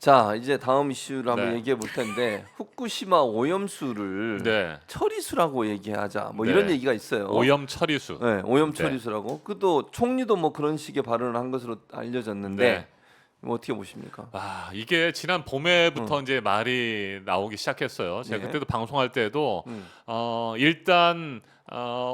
자, 이제 다음 이슈를 한번 네. 얘기해 볼 텐데 후쿠시마 오염수를 네. 처리수라고 얘기하자. 뭐 네. 이런 얘기가 있어요. 오염 처리수. 네, 오염 네. 처리수라고. 그또 총리도 뭐 그런 식의 발언을 한 것으로 알려졌는데 네. 뭐 어떻게 보십니까? 아, 이게 지난 봄에부터 이제 말이 나오기 시작했어요. 제가 네. 그때도 방송할 때도 음. 일단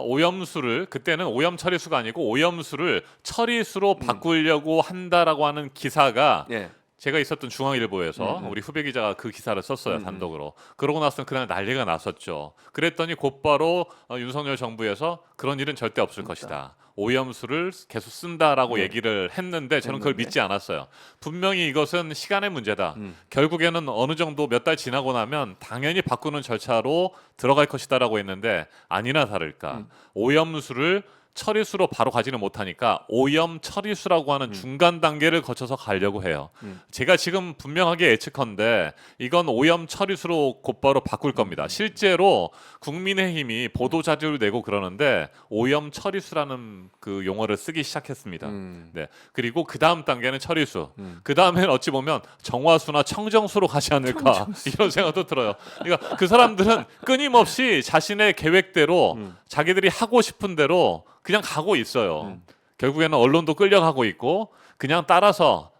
오염수를 그때는 오염 처리수가 아니고 오염수를 처리수로 바꾸려고 한다라고 하는 기사가 예. 제가 있었던 중앙일보에서 우리 후배 기자가 그 기사를 썼어요, 단독으로. 그러고 나서는 그날 난리가 났었죠. 그랬더니 곧바로 윤석열 정부에서 그런 일은 절대 없을 것이다. 오염수를 계속 쓴다라고 네. 얘기를 했는데 저는 그걸 했는데. 믿지 않았어요. 분명히 이것은 시간의 문제다. 결국에는 어느 정도 몇 달 지나고 나면 당연히 바꾸는 절차로 들어갈 것이다라고 했는데 아니나 다를까 오염수를 처리수로 바로 가지는 못하니까 오염 처리수라고 하는 중간 단계를 거쳐서 가려고 해요. 제가 지금 분명하게 예측컨대 이건 오염 처리수로 곧바로 바꿀 겁니다. 실제로 국민의힘이 보도 자료를 내고 그러는데 오염 처리수라는 그 용어를 쓰기 시작했습니다. 네. 그리고 그 다음 단계는 처리수. 그 다음에는 어찌 보면 정화수나 청정수로 가지 않을까 이런 생각도 들어요. 그러니까 그 사람들은 끊임없이 자신의 계획대로 자기들이 하고 싶은 대로 그냥 가고 있어요. 결국에는 언론도 끌려가고 있고 그냥 따라서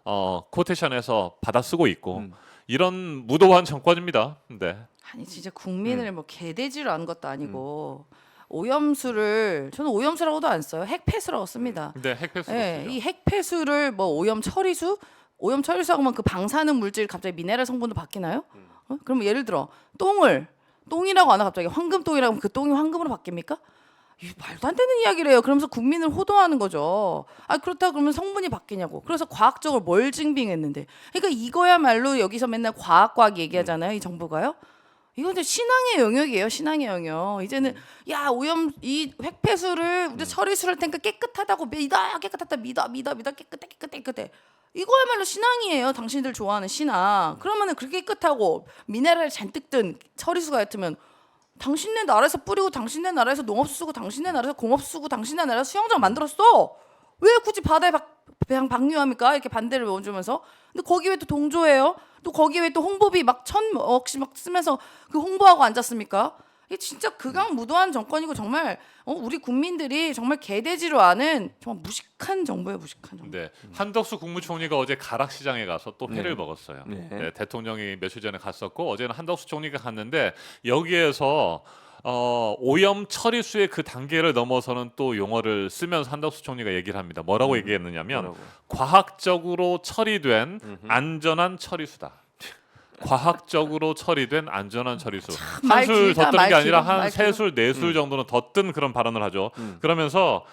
코테이션에서 받아 쓰고 있고 이런 무도한 정권입니다. 네. 아니 진짜 국민을 뭐 개돼지로 하는 것도 아니고 오염수를 저는 오염수라고도 안 써요. 핵폐수라고 씁니다. 근데 핵폐수. 예, 이 핵폐수를 뭐 오염 처리수? 오염 처리수 하면 그 방사능 물질 갑자기 미네랄 성분도 바뀌나요? 그럼 예를 들어 똥이라고 안 하고 갑자기 황금똥이라고 하면 그 똥이 황금으로 바뀝니까? 이 말도 안 되는 이야기래요. 그러면서 국민을 호도하는 거죠. 아 그렇다 그러면 성분이 바뀌냐고. 그래서 과학적으로 뭘 증빙했는데. 그러니까 이거야말로 여기서 맨날 과학 얘기하잖아요. 이 정부가요. 이건 이제 신앙의 영역이에요. 신앙의 영역. 이제는 야 오염 이 핵폐수를 우리 처리수를 테니까 깨끗하다고 믿어. 깨끗하다 믿어 깨끗해. 이거야말로 신앙이에요. 당신들 좋아하는 신앙. 그러면은 그렇게 깨끗하고 미네랄 잔뜩 든 처리수가 옅으면 당신네 나라에서 뿌리고 당신네 나라에서 농업 쓰고 당신네 나라에서 공업 쓰고 당신네 나라에서 수영장 만들었어. 왜 굳이 바다에 방류합니까? 이렇게 반대를 외워주면서. 근데 거기 왜 또 동조해요? 또 거기 왜 또 홍보비 막 1,000억씩 막 쓰면서 그 홍보하고 앉았습니까? 이게 진짜 극악무도한 정권이고 정말 우리 국민들이 정말 개돼지로 아는 정말 무식한 정부예요. 무식한 정부. 네. 한덕수 국무총리가 어제 가락시장에 가서 또 회를 네. 먹었어요. 네. 네, 대통령이 며칠 전에 갔었고 어제는 한덕수 총리가 갔는데 여기에서 오염 처리수의 그 단계를 넘어서는 또 용어를 쓰면서 한덕수 총리가 얘기를 합니다. 뭐라고 얘기했느냐면 뭐라고? 과학적으로 처리된 안전한 처리수다. 과학적으로 처리된 안전한 처리수. 말 한술 길다, 더 뜨는 말 게 아니라 길어, 말 한 세 술, 네 술 정도는 더 뜬 그런 발언을 하죠. 그러면서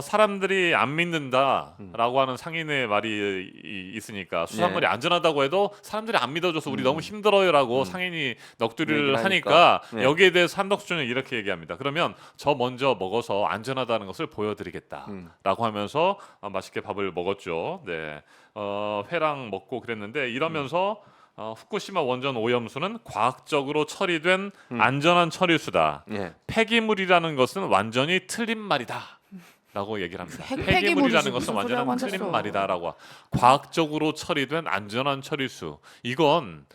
사람들이 안 믿는다라고 하는 상인의 말이 있으니까 수산물이 네. 안전하다고 해도 사람들이 안 믿어줘서 우리 너무 힘들어요라고 상인이 넋두리를 얘기를 하니까 네. 여기에 대해서 한덕수 총리는 이렇게 얘기합니다. 그러면 저 먼저 먹어서 안전하다는 것을 보여드리겠다라고 하면서 맛있게 밥을 먹었죠. 네, 회랑 먹고 그랬는데 이러면서 후쿠시마 원전 오염수는 과학적으로 처리된 안전한 처리수다. 예. 폐기물이라는 것은 완전히 틀린 말이다. 라고 얘기를 합니다. 폐기물이지, 폐기물이라는 것은 무슨 소리라고 완전히 틀린 앉았어. 말이다라고. 과학적으로 처리된 안전한 처리수. 이건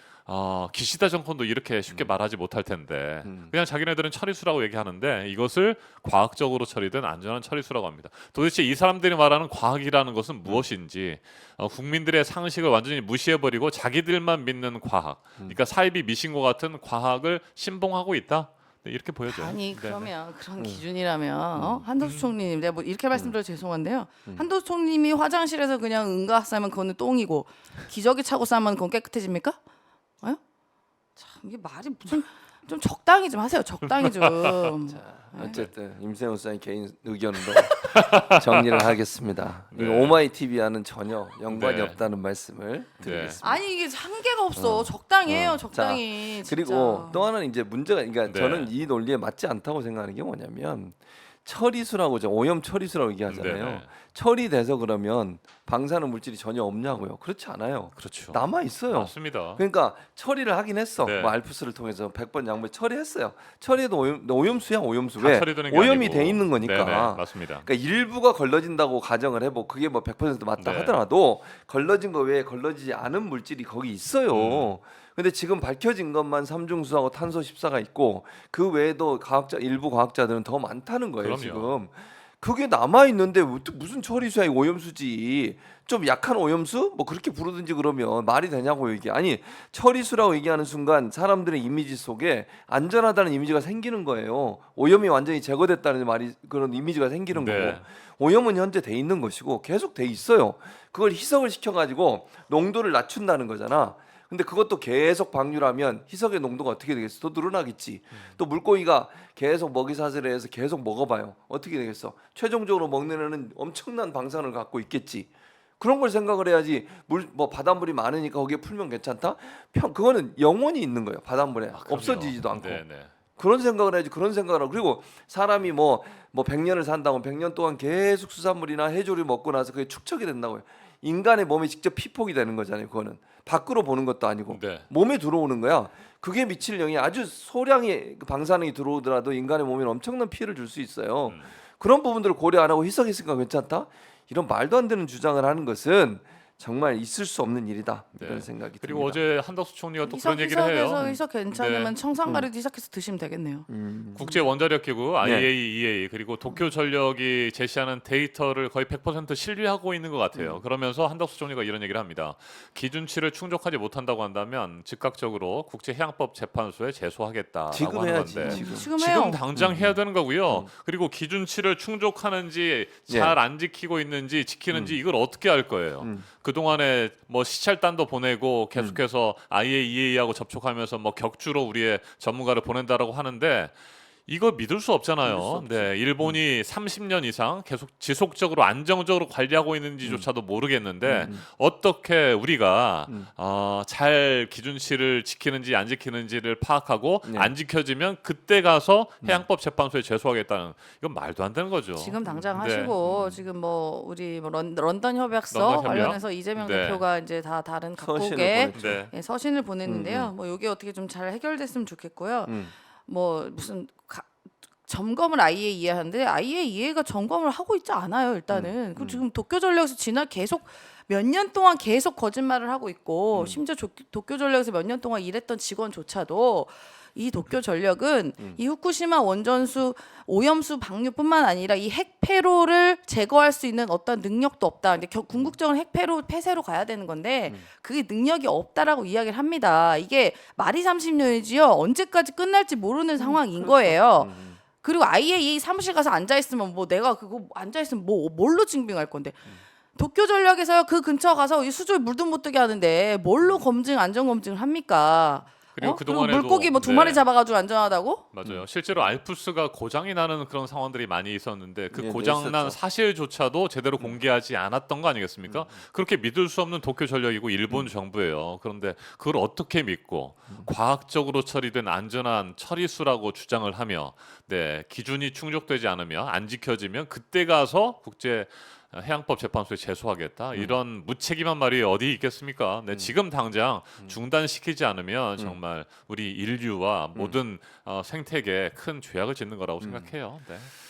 기시다 정권도 이렇게 쉽게 말하지 못할 텐데 그냥 자기네들은 처리수라고 얘기하는데 이것을 과학적으로 처리된 안전한 처리수라고 합니다. 도대체 이 사람들이 말하는 과학이라는 것은 무엇인지 국민들의 상식을 완전히 무시해버리고 자기들만 믿는 과학, 그러니까 사이비 미신과 같은 과학을 신봉하고 있다. 네, 이렇게 보여져요. 아니 네, 그러면 그런 기준이라면 한덕수 총리님 내가 뭐 이렇게 말씀드려 죄송한데요. 한덕수 총리님이 화장실에서 그냥 응가 싸면 그거는 똥이고 기저귀 차고 싸면 그건 깨끗해집니까? 참 이게 말이 무슨 좀 적당히 좀 하세요. 적당히 좀. 어쨌든 임세훈 수사님 개인 의견으로 정리를 하겠습니다. 네. 이 오마이 TV와는 전혀 연관이 네. 없다는 말씀을 드리겠습니다. 아니 이게 한계가 없어. 적당히 해요. 적당히. 자, 그리고 진짜. 또 하나는 이제 문제가 그러니까 네. 저는 이 논리에 맞지 않다고 생각하는 게 뭐냐면 처리수라고 오염 처리수라고 얘기하잖아요. 네, 네. 처리돼서 그러면 방사능 물질이 전혀 없냐고요? 그렇지 않아요. 그렇죠. 남아 있어요. 맞습니다. 그러니까 처리를 하긴 했어. 네. 뭐 알프스를 통해서 100번 양보해 처리했어요. 처리해도 오염수야 오염수. 다 왜? 처리되는 게 오염이 아니고. 돼 있는 거니까. 네네, 맞습니다. 그러니까 일부가 걸러진다고 가정을 해보. 그게 뭐 100% 맞다 네. 하더라도 걸러진 거 외에 걸러지지 않은 물질이 거기 있어요. 근데 지금 밝혀진 것만 삼중수하고 탄소 14가 있고 그 외에도 일부 과학자들은 더 많다는 거예요. 그럼요. 지금. 그게 남아 있는데 무슨 처리수야 이 오염수지. 좀 약한 오염수 뭐 그렇게 부르든지 그러면 말이 되냐고요 이게. 아니 처리수라고 얘기하는 순간 사람들의 이미지 속에 안전하다는 이미지가 생기는 거예요. 오염이 완전히 제거됐다는 말이 그런 이미지가 생기는 네. 거고 오염은 현재 돼 있는 것이고 계속 돼 있어요. 그걸 희석을 시켜가지고 농도를 낮춘다는 거잖아. 근데 그것도 계속 방류하면 희석의 농도가 어떻게 되겠어? 더 늘어나겠지. 또 물고기가 계속 먹이사슬에 해서 계속 먹어봐요. 어떻게 되겠어? 최종적으로 먹는 애는 엄청난 방사능을 갖고 있겠지. 그런 걸 생각을 해야지. 뭐 바닷물이 많으니까 거기에 풀면 괜찮다? 그거는 영원히 있는 거예요. 바닷물에 그럼요. 없어지지도 않고. 네네. 그런 생각을 해야지. 그런 생각을 하고. 그리고 사람이 뭐 100년을 산다고 100년 동안 계속 수산물이나 해조를 먹고 나서 그게 축적이 된다고요. 인간의 몸에 직접 피폭이 되는 거잖아요. 그거는 밖으로 보는 것도 아니고 네. 몸에 들어오는 거야. 그게 미칠 영향이 아주 소량의 방사능이 들어오더라도 인간의 몸에 엄청난 피해를 줄 수 있어요. 그런 부분들을 고려 안 하고 희석했으니까 괜찮다? 이런 말도 안 되는 주장을 하는 것은 정말 있을 수 없는 일이다. 이런 네. 생각이 그리고 듭니다. 어제 한덕수 총리가 또 그런 얘기를 해요. 희석 괜찮으면 네. 청산가리도 희석해서 드시면 되겠네요. 국제 원자력 기구 네. IAEA 그리고 도쿄 전력이 제시하는 데이터를 거의 100% 신뢰하고 있는 것 같아요. 그러면서 한덕수 총리가 이런 얘기를 합니다. 기준치를 충족하지 못한다고 한다면 즉각적으로 국제해양법 재판소에 제소하겠다라고 지금 하는 해야지. 건데 지금 해요. 당장 해야 되는 거고요. 그리고 기준치를 충족하는지 잘 안 지키고 있는지 지키는지 이걸 어떻게 알 거예요. 그동안에 뭐 시찰단도 보내고 계속해서 IAEA하고 접촉하면서 뭐 격주로 우리의 전문가를 보낸다라고 하는데 이거 믿을 수 없잖아요. 네, 일본이 30년 이상 계속 지속적으로 안정적으로 관리하고 있는지조차도 모르겠는데 어떻게 우리가 잘 기준치를 지키는지 안 지키는지를 파악하고 네. 안 지켜지면 그때 가서 해양법 재판소에 제소하겠다는 이건 말도 안 되는 거죠. 지금 당장 네. 하시고 지금 뭐 우리 뭐 런던 협약서 런던 협약? 관련해서 이재명 네. 대표가 이제 다 다른 서신을 각국에 보냈죠. 네. 예, 서신을 보냈는데요. 뭐 이게 어떻게 좀 잘 해결됐으면 좋겠고요. 뭐 무슨 점검을 IAEA 하는데 IAEA가 점검을 하고 있지 않아요. 일단은 그 지금 도쿄전력에서 계속 몇 년 동안 계속 거짓말을 하고 있고 심지어 도쿄전력에서 몇 년 동안 일했던 직원조차도 이 도쿄전력은 이 후쿠시마 원전수 오염수 방류뿐만 아니라 이 핵폐로를 제거할 수 있는 어떤 능력도 없다. 근데 궁극적으로 핵폐로 폐쇄로 가야 되는 건데 그게 능력이 없다라고 이야기를 합니다. 이게 말이 30년이지요. 언제까지 끝날지 모르는 상황인 거예요. 그리고 IAEA 사무실 가서 앉아 있으면 뭐 내가 그거 앉아 있으면 뭐 뭘로 증빙할 건데. 도쿄전력에서 그 근처 가서 이 수조에 물도 못 뜨게 하는데 뭘로 안전 검증을 합니까? 그리고 그리고 그동안에도 물고기 뭐 두 네. 마리 잡아가지고 안전하다고? 맞아요. 실제로 알프스가 고장이 나는 그런 상황들이 많이 있었는데 그 네, 고장 난 있었죠. 사실조차도 제대로 공개하지 않았던 거 아니겠습니까? 그렇게 믿을 수 없는 도쿄 전력이고 일본 정부예요. 그런데 그걸 어떻게 믿고 과학적으로 처리된 안전한 처리수라고 주장을 하며 네, 기준이 충족되지 않으면 안 지켜지면 그때 가서 국제 해양법 재판소에 제소하겠다 이런 무책임한 말이 어디 있겠습니까? 네, 지금 당장 중단시키지 않으면 정말 우리 인류와 모든 생태계에 큰 죄악을 짓는 거라고 생각해요. 네.